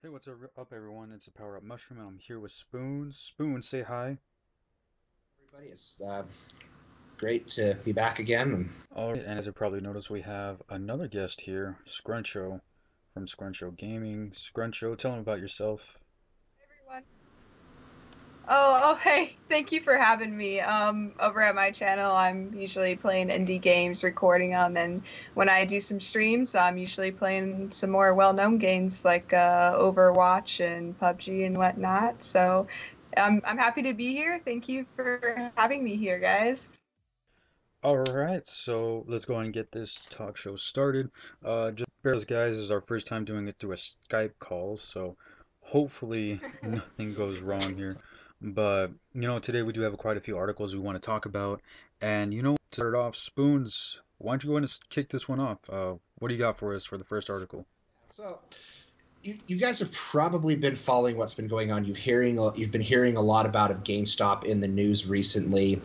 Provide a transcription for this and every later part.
Hey, what's up, everyone? It's the Power Up Mushroom, and I'm here with Spoons. Spoons, say hi. Everybody. It's great to be back again. All right, and as you probably noticed, we have another guest here, Scruncho from Scruncho Gaming. Scruncho, tell him about yourself. Everyone. Hey, thank you for having me. Over at my channel, I'm usually playing indie games, recording them, and when I do some streams, I'm usually playing some more well-known games like Overwatch and PUBG and whatnot. So, I'm happy to be here. Thank you for having me here, guys. All right, so let's go ahead and get this talk show started. Just bear with us, guys, this is our first time doing it through a Skype call, so hopefully nothing goes wrong here. But, today we do have quite a few articles we want to talk about. And, to start off, Spoons, why don't you go ahead and kick this one off? What do you got for us for the first article? So, you guys have probably been following what's been going on. You've been hearing a lot about of GameStop in the news recently.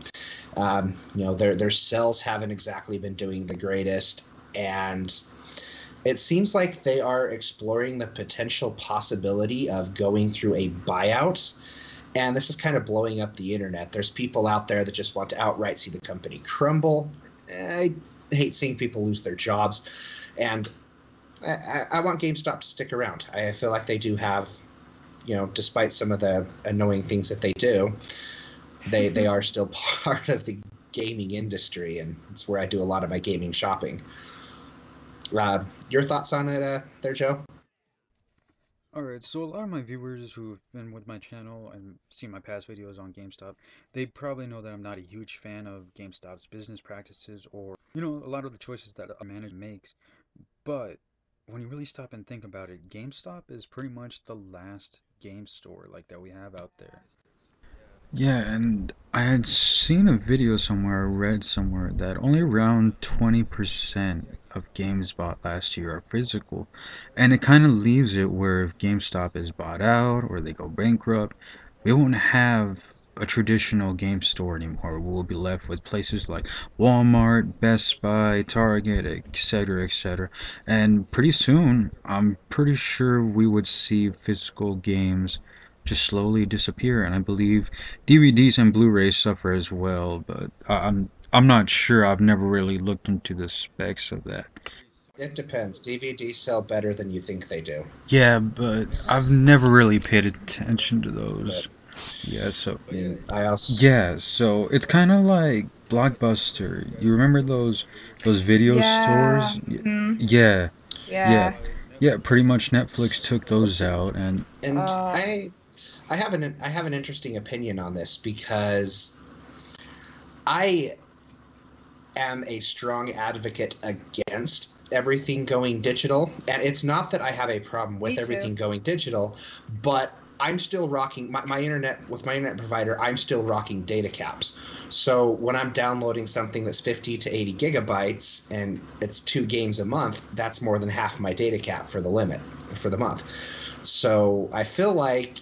Their sales haven't exactly been doing the greatest, and it seems like they are exploring the potential possibility of going through a buyout. And this is kind of blowing up the internet. There's people out there that just want to outright see the company crumble. I hate seeing people lose their jobs, and I want GameStop to stick around. I feel like they do have, despite some of the annoying things that they do, they are still part of the gaming industry, and it's where I do a lot of my gaming shopping. Your thoughts on it, there, Joe? Alright, so a lot of my viewers who've been with my channel and seen my past videos on GameStop, they probably know that I'm not a huge fan of GameStop's business practices or, a lot of the choices that a manager makes. But when you really stop and think about it, GameStop is pretty much the last game store like that we have out there. Yeah, and I had seen a video somewhere, read somewhere that only around 20% of games bought last year are physical. And it kind of leaves it where if GameStop is bought out or they go bankrupt, we won't have a traditional game store anymore. We'll be left with places like Walmart, Best Buy, Target, etc., etc. And pretty soon, I'm pretty sure we would see physical games just slowly disappear. And I believe DVDs and Blu-rays suffer as well, but I'm not sure. I've never really looked into the specs of that. It depends. DVDs sell better than you think they do. Yeah, but I've never really paid attention to But those. Yeah, so I mean, I also yeah, so it's kind of like Blockbuster. You remember those video Yeah. stores? Hmm. Yeah, yeah, Yeah. yeah. Pretty much Netflix took let's those see, out, and and Uh, I have an interesting opinion on this because I am a strong advocate against everything going digital. And it's not that I have a problem with Me too. everything going digital, but I'm still rocking my internet with my internet provider. I'm still rocking data caps. So when I'm downloading something that's 50 to 80 gigabytes and it's 2 games a month, that's more than half my data cap for the limit for the month. So I feel like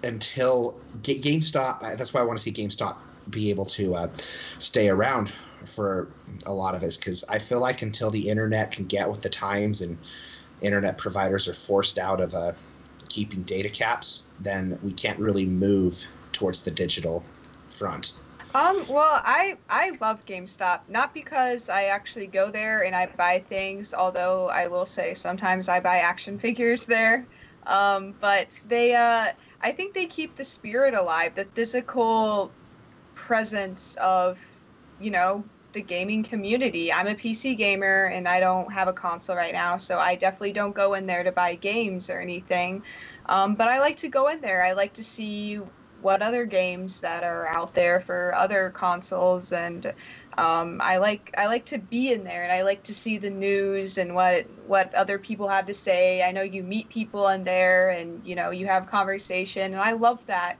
until GameStop, that's why I want to see GameStop be able to stay around for a lot of it, because I feel like until the internet can get with the times and internet providers are forced out of keeping data caps, then we can't really move towards the digital front. Well, I love GameStop, not because I actually go there and I buy things, although I will say sometimes I buy action figures there. But I think they keep the spirit alive, the physical presence of, you know, the gaming community. I'm a PC gamer and I don't have a console right now, so I definitely don't go in there to buy games or anything. But I like to go in there. I like to see what other games that are out there for other consoles, and I like to be in there, and I like to see the news and what other people have to say. I know you meet people in there, and you have conversation, and I love that.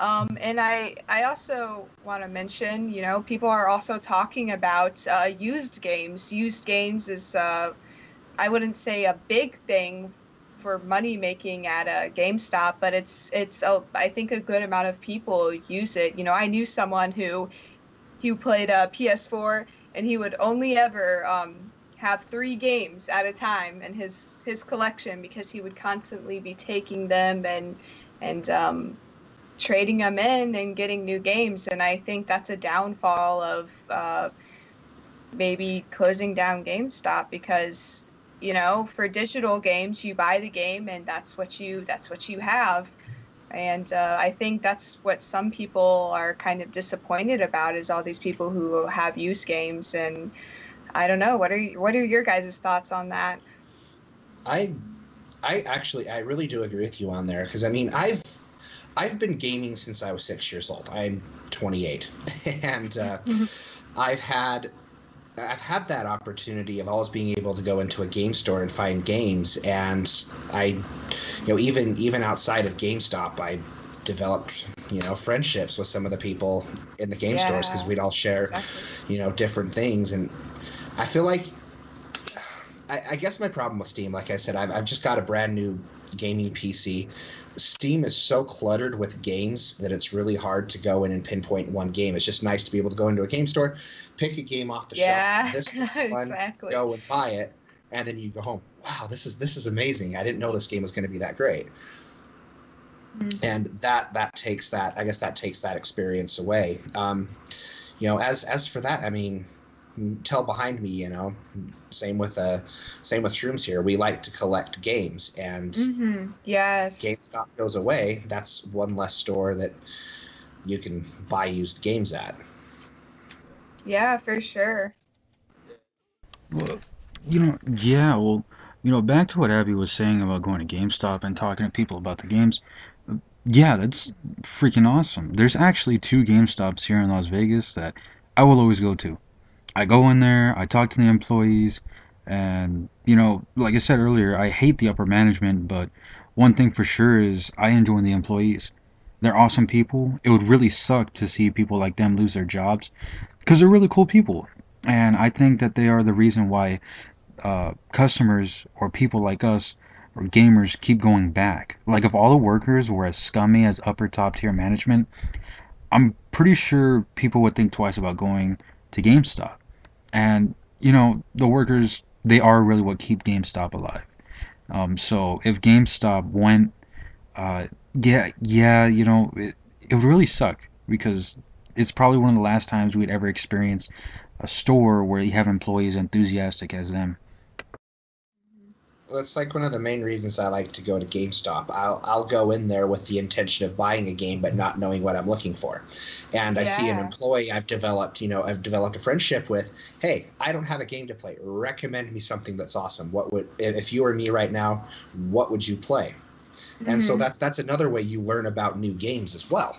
And I also want to mention, people are also talking about used games. Used games is I wouldn't say a big thing for money making at a GameStop, but I think a good amount of people use it. I knew someone who played a PS4, and he would only ever have 3 games at a time in his collection because he would constantly be taking them and trading them in and getting new games. And I think that's a downfall of maybe closing down GameStop because, you know, for digital games, you buy the game and that's what you have. And I think that's what some people are kind of disappointed about is all these people who have used games. And I don't know, what are your guys' thoughts on that? I I really do agree with you on there because I mean I've been gaming since I was 6 years old. I'm 28, and I've had that opportunity of always being able to go into a game store and find games, and even outside of GameStop, I developed friendships with some of the people in the game stores because we'd all share different things, and I feel like I guess my problem with Steam, like I said, I've just got a brand new gaming PC. Steam is so cluttered with games that it's really hard to go in and pinpoint one game. It's just nice to be able to go into a game store, pick a game off the shelf. This is fun, go and buy it, and then you go home. Wow, this is amazing. I didn't know this game was going to be that great. Mm-hmm. And that takes that experience away. As for that, I mean, tell behind me, same with Shrooms here. We like to collect games, and yes, GameStop goes away. That's one less store that you can buy used games at. Yeah, for sure. Well, back to what Abby was saying about going to GameStop and talking to people about the games. Yeah, that's freaking awesome. There's actually 2 GameStops here in Las Vegas that I will always go to. I go in there, I talk to the employees, and, like I said earlier, I hate the upper management, but one thing for sure is I enjoy the employees. They're awesome people. It would really suck to see people like them lose their jobs, because they're really cool people. And I think that they are the reason why customers or people like us or gamers keep going back. Like, if all the workers were as scummy as upper top tier management, I'm pretty sure people would think twice about going to GameStop. And, the workers, they are really what keep GameStop alive. So if GameStop went, it would really suck because it's probably one of the last times we'd ever experience a store where you have employees enthusiastic as them. That's like one of the main reasons I like to go to GameStop. I'll go in there with the intention of buying a game, but not knowing what I'm looking for. And I see an employee I've developed a friendship with. Hey, I don't have a game to play. Recommend me something that's awesome. If you were me right now, what would you play? Mm-hmm. And so that's another way you learn about new games as well.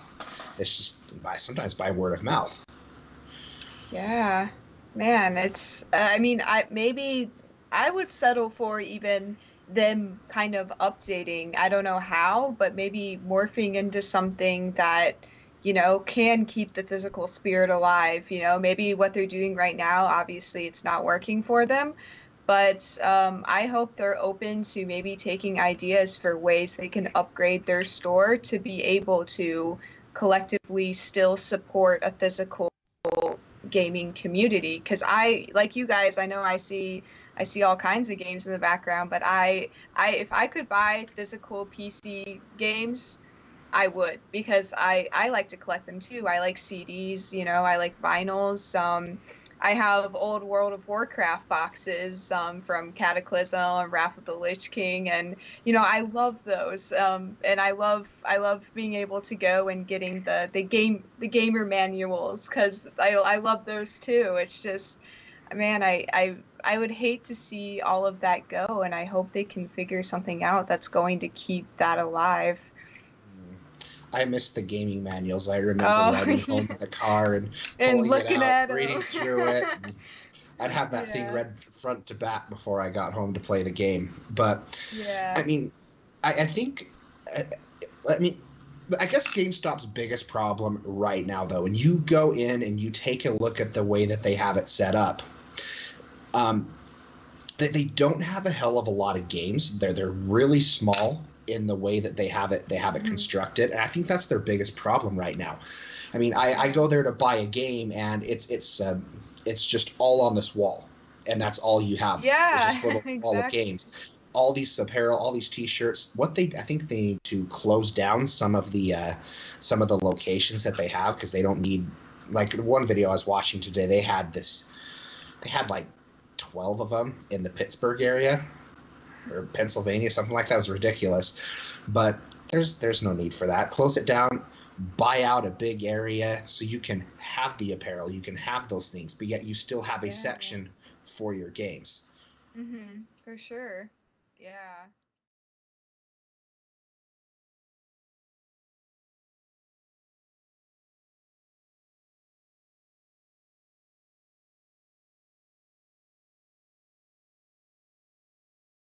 It's just sometimes by word of mouth. Yeah, man, it's. I would settle for even them kind of updating. I don't know how, but maybe morphing into something that, can keep the physical spirit alive. Maybe what they're doing right now, obviously it's not working for them, but I hope they're open to maybe taking ideas for ways they can upgrade their store to be able to collectively still support a physical gaming community. Because like you guys, I know I see all kinds of games in the background, but if I could buy physical PC games, I would, because I like to collect them too. I like CDs, I like vinyls. I have old World of Warcraft boxes from Cataclysm and Wrath of the Lich King, and I love those. And I love being able to go and getting the gamer manuals, because I love those too. It's just, man, I would hate to see all of that go, and I hope they can figure something out that's going to keep that alive. I miss the gaming manuals. I remember riding home in the car and pulling looking it out, at reading through it. I'd have that thing read front to back before I got home to play the game. But, I mean, I think, I guess GameStop's biggest problem right now, though, when you go in and you take a look at the way that they have it set up, they don't have a hell of a lot of games. They're really small in the way that they have it constructed, and I think that's their biggest problem right now. I mean, I go there to buy a game, and it's just all on this wall. and that's all you have. Yeah, It's just little wall of exactly. games. All these apparel, all these T-shirts. I think they need to close down some of the locations that they have, because they don't need. Like the one video I was watching today, they had like 12 of them in the Pittsburgh area or Pennsylvania, something like that. It was ridiculous, but there's no need for that. Close it down. Buy out a big area so you can have the apparel, you can have those things, but yet you still have a Yeah. section for your games. For sure. Yeah.